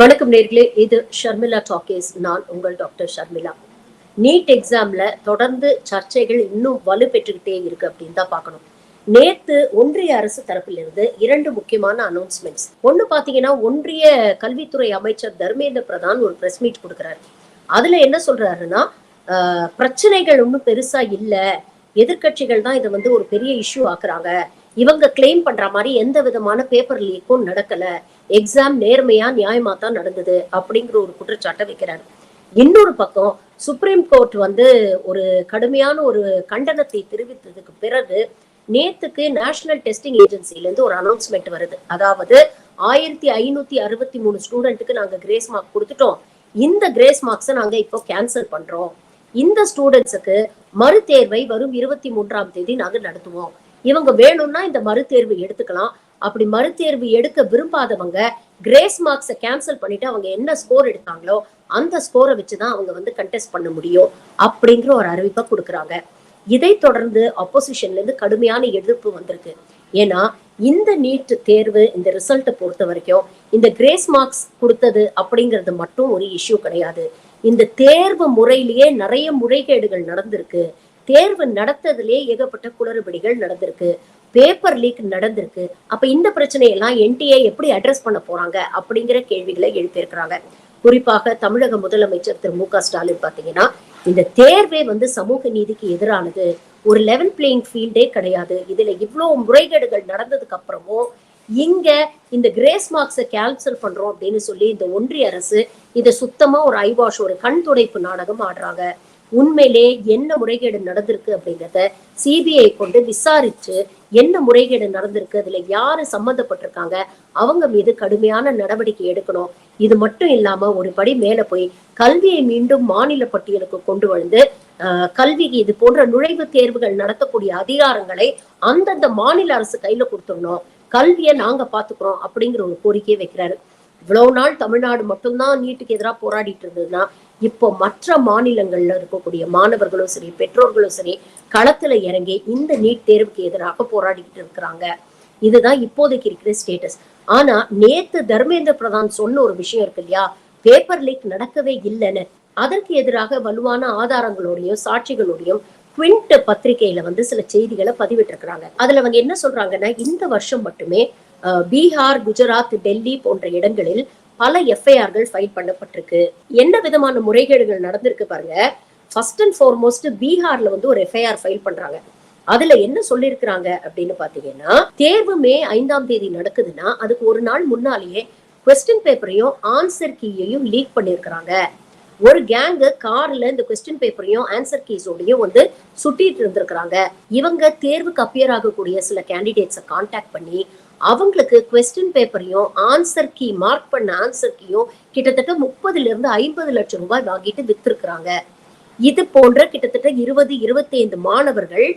வணக்கம் நேர்களே, இது ஷர்மிளா டாக்கீஸ். நான் உங்கள் டாக்டர் ஷர்மிளா. நீட் எக்ஸாம்ல தொடர்ந்து சர்ச்சைகள் இன்னும் வலு பெற்றுக்கிட்டே இருக்கு அப்படின்னு தான் பார்க்கணும். நேத்து ஒன்றிய அரசு தரப்பிலிருந்து 2 முக்கியமான அனௌன்ஸ்மெண்ட்ஸ். ஒண்ணு பாத்தீங்கன்னா, ஒன்றிய கல்வித்துறை அமைச்சர் தர்மேந்திர பிரதான் ஒரு பிரஸ் மீட் கொடுக்கிறாரு. அதுல என்ன சொல்றாருன்னா, பிரச்சனைகள் ஒன்றும் பெருசா இல்ல, எதிர்கட்சிகள் தான் இதை ஒரு பெரிய இஷ்யூ ஆக்குறாங்க. இவங்க கிளைம் பண்ற மாதிரி எந்த விதமான பேப்பர் லீக்கும் நடக்கல, எக்ஸாம் நேர்மையா நியாயமா தான் நடந்தது அப்படிங்கிற ஒரு குற்றச்சாட்டை வைக்கிறாரு. இன்னொரு பக்கம் சுப்ரீம் கோர்ட் ஒரு கடுமையான ஒரு கண்டனத்தை தெரிவித்ததுக்கு பிறகு நேத்துக்கு நேஷனல் டெஸ்டிங் ஏஜென்சில இருந்து ஒரு அனௌன்ஸ்மெண்ட் வருது. அதாவது 1563 ஸ்டூடெண்ட்டுக்கு நாங்க கிரேஸ் மார்க் கொடுத்துட்டோம். இந்த கிரேஸ் மார்க்ஸை நாங்க இப்போ கேன்சல் பண்றோம். இந்த ஸ்டூடெண்ட்ஸுக்கு மறுதேர்வை வரும் 23ஆம் தேதி நாங்க நடத்துவோம். இவங்க வேணும்னா இந்த மறுதேர்வு எடுத்துக்கலாம். அப்படி மறுதேர்வு எடுக்க விரும்பாதவங்க கிரேஸ் மார்க்ஸை கேன்சல் பண்ணிட்டு அவங்க என்ன ஸ்கோர் எடுத்தாங்களோ அந்த ஸ்கோரை வச்சுதான் அவங்க கண்டெஸ்ட் பண்ண முடியும் அப்படிங்கிற ஒரு அறிவிப்பை கொடுக்குறாங்க. இதை தொடர்ந்து ஆப்போசிஷன்ல இருந்து கடுமையான எதிர்ப்பு வந்திருக்கு. ஏன்னா இந்த நீட் தேர்வு இந்த ரிசல்ட்டை பொறுத்த வரைக்கும் இந்த கிரேஸ் மார்க்ஸ் கொடுத்தது அப்படிங்கிறது மட்டும் ஒரு இஷ்யூ கிடையாது. இந்த தேர்வு முறையிலேயே நிறைய முறைகேடுகள் நடந்திருக்கு. தேர்வு நடத்ததுலேயே ஏகப்பட்ட குளறுபடிகள் நடந்திருக்கு. பேப்பர் லீக் நடந்திருக்கு. அப்ப இந்த பிரச்சனையெல்லாம் என்டிஏ எப்படி அட்ரஸ் பண்ண போறாங்க அப்படிங்கிற கேள்விகளை எழுப்பியிருக்கிறாங்க. குறிப்பாக தமிழக முதலமைச்சர் திரு மு.க. ஸ்டாலின் பாத்தீங்கன்னா, இந்த தேர்வே சமூக நீதிக்கு எதிரானது, ஒரு லெவல் பிளேயிங் ஃபீல்டே கிடையாது. இதுல இவ்வளவு முறைகேடுகள் நடந்ததுக்கு அப்புறமும் இங்க இந்த கிரேஸ் மார்க்ஸை கேன்சல் பண்றோம் அப்படின்னு சொல்லி இந்த ஒன்றிய அரசு இதை சுத்தமா ஒரு ஐவாஷ், ஒரு கண் துடைப்பு நாடகம் ஆடுறாங்க. உண்மையிலே என்ன முறைகேடு நடந்திருக்கு அப்படிங்கிறத சிபிஐ கொண்டு விசாரிச்சு என்ன முறைகேடு நடந்திருக்கு, அதுல யாரு சம்பந்தப்பட்டிருக்காங்க, அவங்க மீது கடுமையான நடவடிக்கை எடுக்கணும். இது மட்டும் இல்லாம ஒரு படி மேல போய் கல்வியை மீண்டும் மாநில பட்டியலுக்கு கொண்டு வந்து கல்விக்கு இது போன்ற நுழைவுத் தேர்வுகள் நடத்தக்கூடிய அதிகாரங்களை அந்தந்த மாநில அரசு கையில கொடுத்துடணும். கல்வியை நாங்க பாத்துக்கிறோம் அப்படிங்கிற ஒரு கோரிக்கையை வைக்கிறாரு. இவ்வளவு நாள் தமிழ்நாடு மட்டும்தான் நீட்டுக்கு எதிராக போராடிட்டு இருந்ததுன்னா, இப்போ மற்ற மாநிலங்கள்ல இருக்கக்கூடிய மாணவர்களும் சரி, பெற்றோர்களும் சரி, களத்துல இறங்கி இந்த நீட் தேர்வுக்கு எதிராக போராடிக்கிட்டு இருக்கிறாங்க. இதுதான் இப்போதைக்கு இருக்கிற ஸ்டேட்டஸ். ஆனா நேத்து தர்மேந்திர பிரதான் சொன்ன ஒரு விஷயம் இருக்கு இல்லையா, பேப்பர் லீக் நடக்கவே இல்லைன்னு. அதற்கு எதிராக வலுவான ஆதாரங்களோடையும் சாட்சிகளோடையும் குவிண்ட் பத்திரிகையில சில செய்திகளை பதிவிட்டிருக்கிறாங்க. அதுல அவங்க என்ன சொல்றாங்கன்னா, இந்த வருஷம் மட்டுமே பீகார், குஜராத், டெல்லி போன்ற இடங்களில் பல எஃப்ஐஆர்கள் ஃபைல் பண்ணப்பட்டிருக்கு. என்ன விதமான முறைகேடுகள் நடந்திருக்கு பாருங்க. ஃபர்ஸ்ட் அண்ட் ஃபார்மோஸ்ட் பீகார்ல ஒரு எஃப்ஐஆர் ஃபைல் பண்றாங்க. அதுல என்ன சொல்லியிருக்கிறாங்க அப்படின்னு பாத்தீங்கன்னா, தேர்வு மே 5ஆம் தேதி நடக்குதுன்னா அதுக்கு ஒரு நாள் முன்னாலேயே கொஸ்டின் பேப்பரையும் ஆன்சர் கீயையும் லீக் பண்ணிருக்கிறாங்க. ஒரு கேங்கு கார்ல இந்த கொஸ்டின் பேப்பரையும் ஆன்சர் கீஸோடையும் சுட்டிட்டு இருந்திருக்கிறாங்க. இவங்க தேர்வுக்கு அப்பியர் ஆகக்கூடிய சில கேண்டிடேட்ஸை கான்டாக்ட் பண்ணி அவங்களுக்கு கொஸ்டின் பேப்பரையும் ஆன்சர் கீ மார்க் பண்ண ஆன்சர் கீயும் கிட்டத்தட்ட 30-50 லட்சம் ரூபாய் வாங்கிட்டு வித்திருக்கிறாங்க. இது போன்ற கிட்டத்தட்ட 20-25 மாணவர்கள்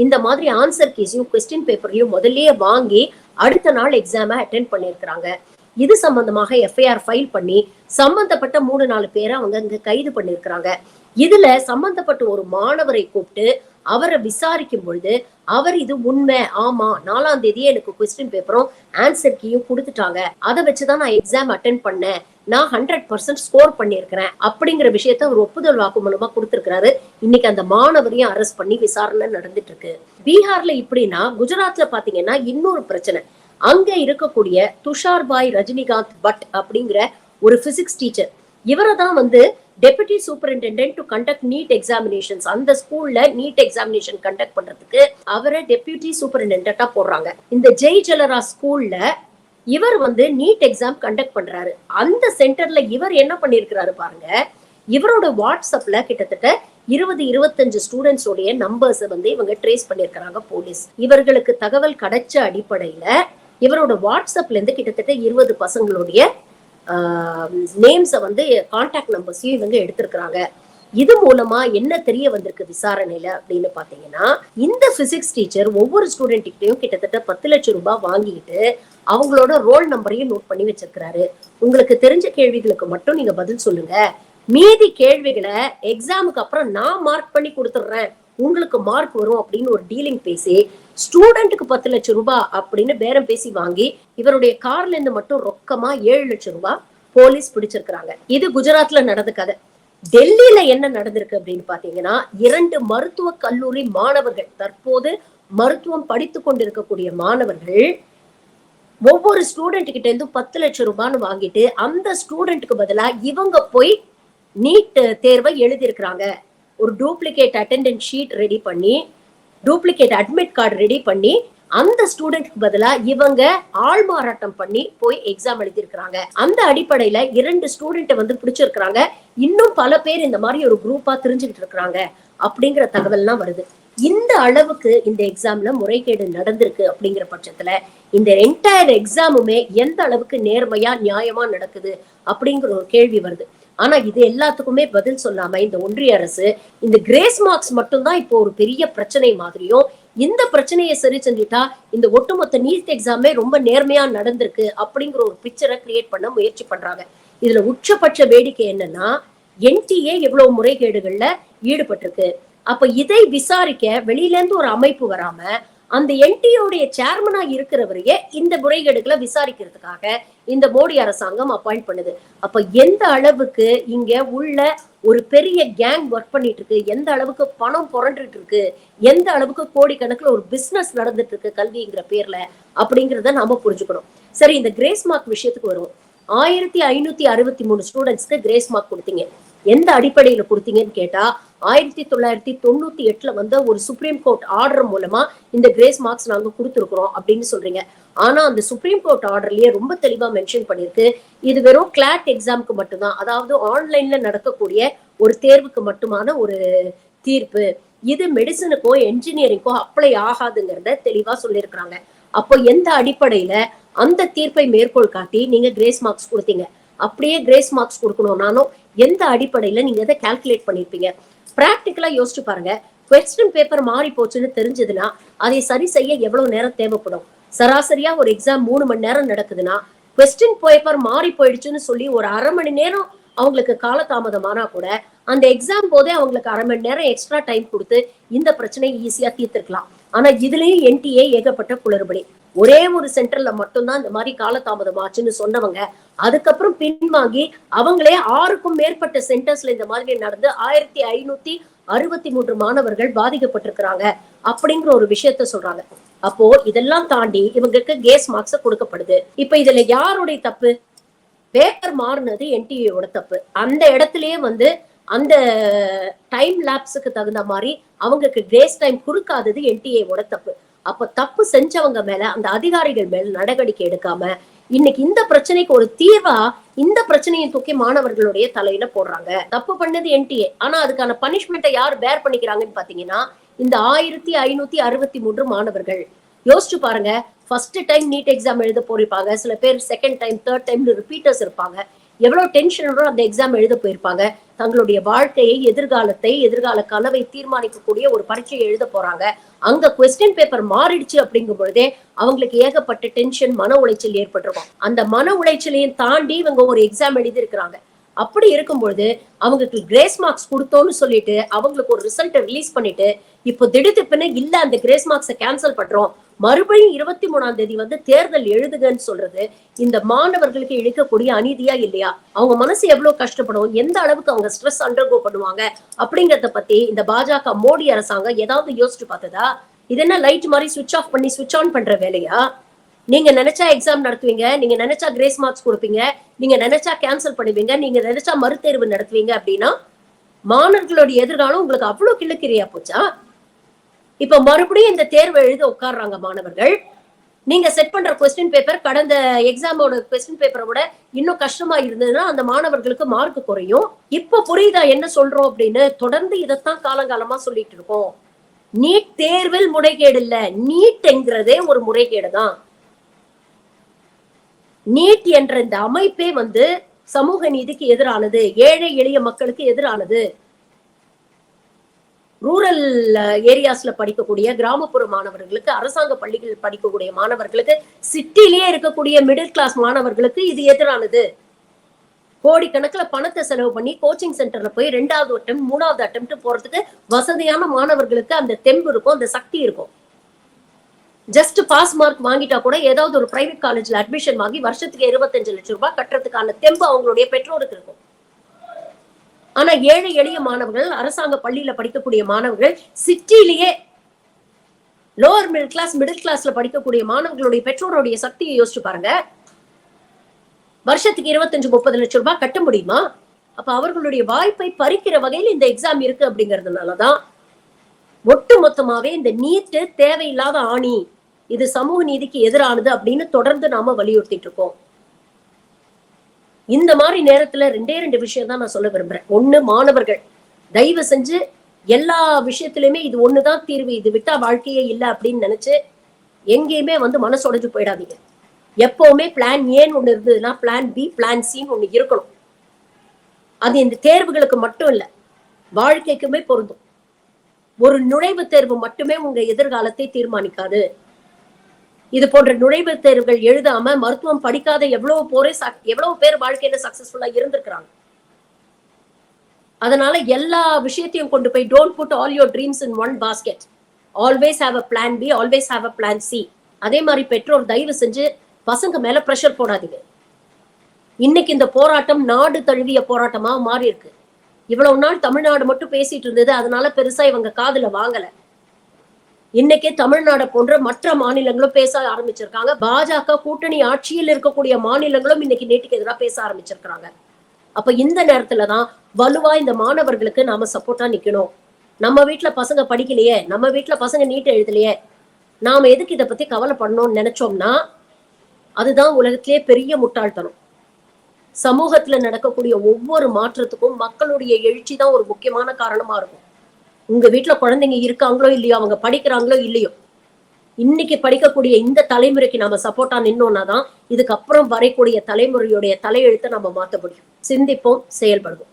இந்த மாதிரி ஆன்சர் கீஸையும் கொஸ்டின் பேப்பரையும் முதல்லயே வாங்கி அடுத்த நாள் எக்ஸாமை அட்டென்ட் பண்ணியிருக்கிறாங்க. இது சம்பந்தமாக எஃப்ஐஆர் ஃபைல் பண்ணி சம்பந்தப்பட்ட 3-4 பேரை அவங்க இங்க கைது பண்ணிருக்கிறாங்க. இதுல சம்பந்தப்பட்ட ஒரு மாணவரை கூப்பிட்டு அவரை விசாரிக்கும் பொழுது அவர் இது உண்மை, ஆமா 4ஆம் தேதியே எனக்கு கொஸ்டின் பேப்பரும் ஆன்சர் கீயும் கொடுத்துட்டாங்க, அதை வச்சுதான் நான் எக்ஸாம் அட்டென்ட் பண்ணேன், நான் 100% ஸ்கோர் பண்ணிருக்கிறேன் அப்படிங்கிற விஷயத்த அவர் ஒப்புதல் வாக்கு மூலமா கொடுத்திருக்கிறாரு. இன்னைக்கு அந்த மாணவரையும் அரெஸ்ட் பண்ணி விசாரணை நடந்துட்டு இருக்கு. பீகார்ல இப்படின்னா, குஜராத்ல பாத்தீங்கன்னா இன்னொரு பிரச்சனை. அங்க இருக்கக்கூடிய துஷார்பாய் ரஜினிகாந்த் பட் அப்படிங்கிற ஒரு பிசிக்ஸ் டீச்சர், இவரை தான் deputy superintendent to conduct NEET examinations, அந்த ஸ்கூல்ல நீட் எக்ஸாமினேஷன் கண்டக்ட் பண்றதுக்கு அவரை டெபுட்டி சூப்பரிண்டெண்டா போடுறாங்க. இந்த ஜெய் ஜலரா ஸ்கூல்ல இவர் நீட் எக்ஸாம் கண்டக்ட் பண்றாரு. அந்த சென்டர்ல இவர் என்ன பண்ணிருக்கிறாரு பாருங்க. இவரோட வாட்ஸ்அப்ல கிட்டத்தட்ட 20-25 ஸ்டூடெண்ட்ஸோடைய நம்பர்ஸ் இவங்க ட்ரேஸ் பண்ணிருக்கிறாங்க போலீஸ். இவர்களுக்கு தகவல் கிடைச்ச அடிப்படையில இவரோட வாட்ஸ்அப்ல இருந்து கிட்டத்தட்ட 20 பசங்களுடைய நேம்ஸை கான்டாக்ட் நம்பர்ஸையும் இவங்க எடுத்திருக்கிறாங்க. இது மூலமா என்ன தெரிய வந்திருக்கு விசாரணையில அப்படின்னு பாத்தீங்கன்னா, இந்த பிசிக்ஸ் டீச்சர் ஒவ்வொரு ஸ்டூடெண்ட்கிட்டையும் கிட்டத்தட்ட 10 லட்சம் ரூபாய் வாங்கிட்டு அவங்களோட ரோல் நம்பரையும் நோட் பண்ணி வச்சிருக்கிறாரு. உங்களுக்கு தெரிஞ்ச கேள்விகளுக்கு மட்டும் நீங்க பதில் சொல்லுங்க, மீதி கேள்விகளை எக்ஸாமுக்கு அப்புறம் நான் மார்க் பண்ணி கொடுத்துடுறேன், உங்களுக்கு மார்க் வரும் அப்படின்னு ஒரு டீலிங் பேசி ஸ்டூடெண்ட்டுக்கு 10 லட்சம் ரூபாய் அப்படின்னு பேரம் பேசி வாங்கி இவருடைய கார்ல இருந்து மட்டும் ரொக்கமா 7 லட்சம் ரூபாய் போலீஸ் பிடிச்சிருக்கிறாங்க. இது குஜராத்ல நடந்த கதை. டெல்லியில என்ன நடந்திருக்கு அப்படின்னு பாத்தீங்கன்னா, 2 மருத்துவ கல்லூரி மாணவர்கள், தற்போது மருத்துவம் படித்துக் கொண்டிருக்கக்கூடிய மாணவர்கள், ஒவ்வொரு ஸ்டூடெண்ட் கிட்ட இருந்து 10 லட்சம் ரூபான்னு வாங்கிட்டு அந்த ஸ்டூடெண்ட்க்கு பதிலா இவங்க போய் நீட் தேர்வை எழுதியிருக்கிறாங்க. ஒரு டூப்ளிகேட் அட்டெண்டன்ஸ் ஷீட் ரெடி பண்ணி, டூப்ளிகேட் அட்மிட் கார்டு ரெடி பண்ணி, அந்த ஸ்டூடெண்ட்க்கு பதிலா இவங்க ஆள் மாறாட்டம் பண்ணி போய் எக்ஸாம் எழுதியிருக்கிறாங்க. அந்த அடிப்படையில 2 ஸ்டூடெண்ட் வந்து பிடிச்சிருக்கிறாங்க. இன்னும் பல பேர் இந்த மாதிரி ஒரு குரூப்பா தெரிஞ்சுக்கிட்டு இருக்கிறாங்க அப்படிங்கிற தகவல்லாம் வருது. இந்த அளவுக்கு இந்த எக்ஸாம்ல முறைகேடு நடந்திருக்கு அப்படிங்கிற பட்சத்துல இந்த என்டையர் எக்ஸாமுமே எந்த அளவுக்கு நேர்மையா நியாயமா நடக்குது அப்படிங்கிற ஒரு கேள்வி வருது. ஆனா இது எல்லாத்துக்குமே பதில் சொல்லாம இந்த ஒன்றிய அரசு இந்த கிரேஸ் மார்க்ஸ் மட்டும்தான் இப்போ ஒரு பெரிய பிரச்சனை மாதிரியும், இந்த பிரச்சனையை சரி செஞ்சுட்டா இந்த ஒட்டுமொத்த நீட் எக்ஸாமே ரொம்ப நேர்மையா நடந்திருக்கு அப்படிங்கிற ஒரு பிக்சரை கிரியேட் பண்ண முயற்சி பண்றாங்க. இதுல உச்சபட்ச வேடிக்கை என்னன்னா, என்டிஏ எவ்வளவு முறைகேடுகள்ல ஈடுபட்டிருக்கு. அப்ப இதை விசாரிக்க வெளியில இருந்து ஒரு அமைப்பு வராம அந்த என்டிஏடைய சேர்மனா இருக்கிறவரையே இந்த முறைகேடுகளை விசாரிக்கிறதுக்காக இந்த மோடி அரசாங்கம் அப்பாயிண்ட் பண்ணுது. அப்ப எந்த அளவுக்கு இங்க உள்ள ஒரு பெரிய கேங் ஒர்க் பண்ணிட்டு இருக்கு, எந்த அளவுக்கு பணம் புரண்டுட்டு இருக்கு, எந்த அளவுக்கு கோடிக்கணக்கில் ஒரு பிசினஸ் நடந்துட்டு இருக்கு கல்விங்கிற பேர்ல அப்படிங்கிறத நாம புரிஞ்சுக்கணும். சரி, இந்த கிரேஸ் மார்க் விஷயத்துக்கு வரும். 1563 ஸ்டூடெண்ட்ஸ்க்கு கிரேஸ் மார்க் கொடுத்தீங்க. எந்த அடிப்படையில கொடுத்தீங்கன்னு கேட்டா, 1998ல வந்த ஒரு சுப்ரீம் கோர்ட் ஆர்டர் மூலமா இந்த கிரேஸ் மார்க்ஸ் நாங்க கொடுத்துருக்கிறோம் அப்படின்னு சொல்றீங்க. ஆனா அந்த சுப்ரீம் கோர்ட் ஆர்டர்லயே ரொம்ப தெளிவா மென்ஷன் பண்ணிருக்கு, இது வெறும் கிளாட் எக்ஸாமுக்கு மட்டும்தான், அதாவது ஆன்லைன்ல நடக்கக்கூடிய ஒரு தேர்வுக்கு மட்டுமான ஒரு தீர்ப்பு. இது மெடிசனுக்கோ என்ஜினியரிங்கோ அப்ளை ஆகாதுங்கிறத தெளிவா சொல்லியிருக்கிறாங்க. அப்போ எந்த அடிப்படையில அந்த தீர்ப்பை மேற்கோள் காட்டி நீங்க கிரேஸ் மார்க்ஸ் கொடுத்தீங்க? அப்படியே கிரேஸ் மார்க்ஸ் கொடுக்கணும்னாலும் எந்த அடிப்படையில நீங்க அதை கால்குலேட் பண்ணிருப்பீங்க? பிராக்டிக்கலா யோசிச்சு பாருங்க. கொஸ்டின் பேப்பர் மாறி போச்சுன்னு தெரிஞ்சதுன்னா அதை சரி செய்ய எவ்வளவு நேரம் தேவைப்படும்? சராசரியா ஒரு எக்ஸாம் 3 மணி நேரம் நடக்குதுன்னா, கொஸ்டின் பேப்பர் மாறி போயிடுச்சுன்னு சொல்லி ஒரு அரை மணி நேரம் அவங்களுக்கு காலதாமதமானா கூட அந்த எக்ஸாம் போதே அவங்களுக்கு அரை மணி நேரம் எக்ஸ்ட்ரா டைம் கொடுத்து இந்த பிரச்சனையை ஈஸியா தீர்த்திருக்கலாம். ஆனா இதுலயும் என்டிஏ ஏகப்பட்ட குளறுபடி. ஒரே ஒரு சென்டர்ல மட்டும்தான் இந்த மாதிரி காலதாமதம் ஆச்சுன்னு சொன்னவங்க அதுக்கப்புறம் பின்வாங்கி அவங்களே 6க்கும் மேற்பட்ட சென்டர்ஸ்ல இந்த மாதிரி நடந்து 1563 மாணவர்கள் பாதிக்கப்பட்டிருக்கிறாங்க அப்படிங்கிற ஒரு விஷயத்த சொல்றாங்க. அப்போ இதெல்லாம் தாண்டி இவங்களுக்கு கேஸ் மார்க்ஸ் கொடுக்கப்படுது. இப்ப இதுல யாருடைய தப்பு? பேப்பர் மாறினது என்டிஏயோட தப்பு. அந்த இடத்துலயே வந்து அந்த டைம் லேப்ஸுக்கு தகுந்த மாதிரி அவங்களுக்கு கிரேஸ் டைம் கொடுக்காதது என்டிஏவோட தப்பு. அப்ப தப்பு செஞ்சவங்க மேல, அந்த அதிகாரிகள் மேல நடவடிக்கை எடுக்காம இன்னைக்கு இந்த பிரச்சனைக்கு ஒரு தீர்வா இந்த பிரச்சனையை தூக்கி மாணவர்களுடைய தலையில போடுறாங்க. தப்பு பண்ணது என்டிஏ. ஆனா அதுக்கான பனிஷ்மெண்ட்டை யார் பேர் பண்ணிக்கிறாங்கன்னு பாத்தீங்கன்னா இந்த 1563 மாணவர்கள். யோசிச்சு பாருங்க, ஃபர்ஸ்ட் டைம் நீட் எக்ஸாம் எழுத போயிருப்பாங்க, சில பேர் செகண்ட் டைம், தேர்ட் டைம்னு ரிப்பீட்டர்ஸ் இருப்பாங்க. எவ்வளவு டென்ஷனோட அந்த எக்ஸாம் எழுத போயிருப்பாங்க. தங்களுடைய வாழ்க்கையை, எதிர்காலத்தை, எதிர்கால கனவை தீர்மானிக்கக்கூடிய ஒரு பரீட்சையை எழுத போறாங்க. அங்க கொஸ்டின் பேப்பர் மாறிடுச்சு அப்படிங்கும் பொழுதே அவங்களுக்கு ஏகப்பட்ட டென்ஷன், மன உளைச்சல் ஏற்பட்டிருக்கும். அந்த மன உளைச்சலையும் தாண்டி இவங்க ஒரு எக்ஸாம் எழுதி இருக்கிறாங்க. அப்படி இருக்கும்பொழுது அவங்களுக்கு கிரேஸ் மார்க்ஸ் கொடுத்தோம்னு சொல்லிட்டு அவங்களுக்கு ஒரு ரிசல்ட் ரிலீஸ் பண்ணிட்டு இப்போ திடுதிப்புன்னு இல்ல அந்த கிரேஸ் மார்க்ஸை கேன்சல் பண்றோம், மறுபடியும் 23ஆம் தேதி வந்து தேர்தல் எழுதுகன்னு சொல்றது இந்த மாணவர்களுக்கு இழைக்கக்கூடிய அநீதியா இல்லையா? அவங்க மனசு எவ்வளவு கஷ்டப்படும், எந்த அளவுக்கு அவங்க ஸ்ட்ரெஸ் அண்டர்கோ பண்ணுவாங்க அப்படிங்கறத பத்தி இந்த பாஜக மோடி அரசாங்கம் ஏதாவது யோசிச்சு பார்த்ததா? இது என்ன லைட் மாதிரி சுவிட்ச் ஆஃப் பண்ணி சுவிட்ச் ஆன் பண்ற வேலையா? நீங்க நினைச்சா எக்ஸாம் நடத்துவீங்க, நீங்க நினைச்சா கிரேஸ் மார்க்ஸ் கொடுப்பீங்க, நீங்க நினைச்சா கேன்சல் பண்ணுவீங்க, நீங்க நினைச்சா மறுதேர்வு நடத்துவீங்க அப்படின்னா மாணவர்களுடைய எதிர்காலம் உங்களுக்கு அவ்வளவு கிள்ளுக்கிரியா போச்சா? இப்ப மறுபடியும் இந்த தேர்வு எழுத உட்கார்றாங்க மாணவர்கள். நீங்க செட் பண்ற கொஸ்டின் பேப்பர் கடந்த எக்ஸாமோட கொஸ்டின் பேப்பரை விட இன்னும் கஷ்டமா இருந்ததுன்னா அந்த மாணவர்களுக்கு மார்க் குறையும். இப்ப புரியுதா என்ன சொல்றோம் அப்படின்னு? தொடர்ந்து இதைத்தான் காலங்காலமா சொல்லிட்டு இருக்கோம். நீட் தேர்வில் முறைகேடு இல்ல, நீட் என்கிறதே ஒரு முறைகேடு தான். நீட் என்ற இந்த அமைப்பே வந்து சமூக நீதிக்கு எதிரானது, ஏழை எளிய மக்களுக்கு எதிரானது. ரூரல் ஏரியாஸ்ல படிக்கக்கூடிய கிராமப்புற மாணவர்களுக்கு, அரசாங்க பள்ளிகள் படிக்கக்கூடிய மாணவர்களுக்கு, சிட்டிலேயே இருக்கக்கூடிய மிடில் கிளாஸ் மாணவர்களுக்கு இது எதிரானது. கோடிக்கணக்கில் பணத்தை செலவு பண்ணி கோச்சிங் சென்டர்ல போய் 2வது அட்டம் 3வது அட்டம் போறதுக்கு வசதியான மாணவர்களுக்கு அந்த தெம்பு இருக்கும், அந்த சக்தி இருக்கும். ஜஸ்ட் பாஸ் மார்க் வாங்கிட்டா கூட ஏதாவது ஒரு பிரைவேட் காலேஜ்ல அட்மிஷன் வாங்கி வருஷத்துக்கு 25 லட்சம் ரூபாய் கட்டுறதுக்கான தெம்பு அவங்களுடைய பெற்றோருக்கு இருக்கும். ஆனா ஏழை எளிய மாணவர்கள், அரசாங்க பள்ளியில படிக்கக்கூடிய மாணவர்கள், சிட்டிலேயே லோவர் மிடில் கிளாஸ்ல படிக்கக்கூடிய மாணவர்களுடைய பெற்றோருடைய சக்தியை யோசிச்சு பாருங்க. வருஷத்துக்கு 25-30 லட்சம் ரூபாய் கட்ட முடியுமா? அப்ப அவர்களுடைய வாய்ப்பை பறிக்கிற வகையில் இந்த எக்ஸாம் இருக்கு. அப்படிங்கறதுனாலதான் ஒட்டு மொத்தமாவே இந்த நீட் தேவையில்லாத ஆணி, இது சமூக நீதிக்கு எதிரானது அப்படின்னு தொடர்ந்து நாம வலியுறுத்திட்டு இருக்கோம். இந்த மாதிரி நேரத்துல 2 விஷயம் தான் நான் சொல்ல விரும்புறேன். ஒண்ணு, மாணவர்கள் தயவு செஞ்சு எல்லா விஷயத்திலுமே இது ஒண்ணுதான் தீர்வு, இது விட்டா வாழ்க்கையே இல்லை அப்படின்னு நினைச்சு எங்கேயுமே மனசுடைஞ்சு போயிடாதீங்க. எப்பவுமே பிளான் ஏன்னு ஒண்ணு இருந்ததுன்னா பிளான் பி, பிளான் சின்னு ஒண்ணு இருக்கணும். அது இந்த தேர்வுகளுக்கு மட்டும் இல்ல, வாழ்க்கைக்குமே பொருந்தும். ஒரு நுழைவுத் தேர்வு மட்டுமே உங்க எதிர்காலத்தை தீர்மானிக்காது. இது போன்ற நுழைவுத் தேர்வுகள் எழுதாம மருத்துவம் படிக்காத எவ்வளவு பேர் வாழ்க்கையில சக்சஸ்ஃபுல்லா இருந்திருக்கிறாங்க. அதனால எல்லா விஷயத்தையும் கொண்டு போய் don't put all your dreams in one basket. Always have a plan B, always have a plan C. அதே மாதிரி பெற்றோர் தயவு செஞ்சு பசங்க மேல பிரஷர் போடாதீங்க. இன்னைக்கு இந்த போராட்டம் நாடு தழுவிய போராட்டமா மாறி இருக்கு. இவ்வளவு நாள் தமிழ்நாடு மட்டும் பேசிட்டு இருந்தது, அதனால பெருசா இவங்க காதுல வாங்கல. இன்னைக்கே தமிழ்நாடு போன்ற மற்ற மாநிலங்களும் பேச ஆரம்பிச்சிருக்காங்க. பாஜக கூட்டணி ஆட்சியில் இருக்கக்கூடிய மாநிலங்களும் இன்னைக்கு நீட்டுக்கு எதிராக பேச ஆரம்பிச்சிருக்காங்க. அப்ப இந்த நேரத்துலதான் வலுவா இந்த மாணவர்களுக்கு நாம சப்போர்ட்டா நிக்கணும். நம்ம வீட்டுல பசங்க படிக்கலையே, நம்ம வீட்டுல பசங்க நீட் எழுதலையே, நாம எதுக்கு இதை பத்தி கவலைப்படணும்னு நினைச்சோம்னா அதுதான் உலகத்திலே பெரிய முட்டாள்தனம். சமூகத்துல நடக்கக்கூடிய ஒவ்வொரு மாற்றத்துக்கும் மக்களுடைய எழுச்சி தான் ஒரு முக்கியமான காரணமா இருக்கும். உங்க வீட்டுல குழந்தைங்க இருக்காங்களோ இல்லையோ, அவங்க படிக்கிறாங்களோ இல்லையோ, இன்னைக்கு படிக்கக்கூடிய இந்த தலைமுறைக்கு நாம சப்போர்ட்டா நின்னோம்னா தான் இதுக்கப்புறம் வரக்கூடிய தலைமுறையுடைய தலையெழுத்தை நம்ம மாத்த முடியும். சிந்திப்போம், செயல்படுவோம்.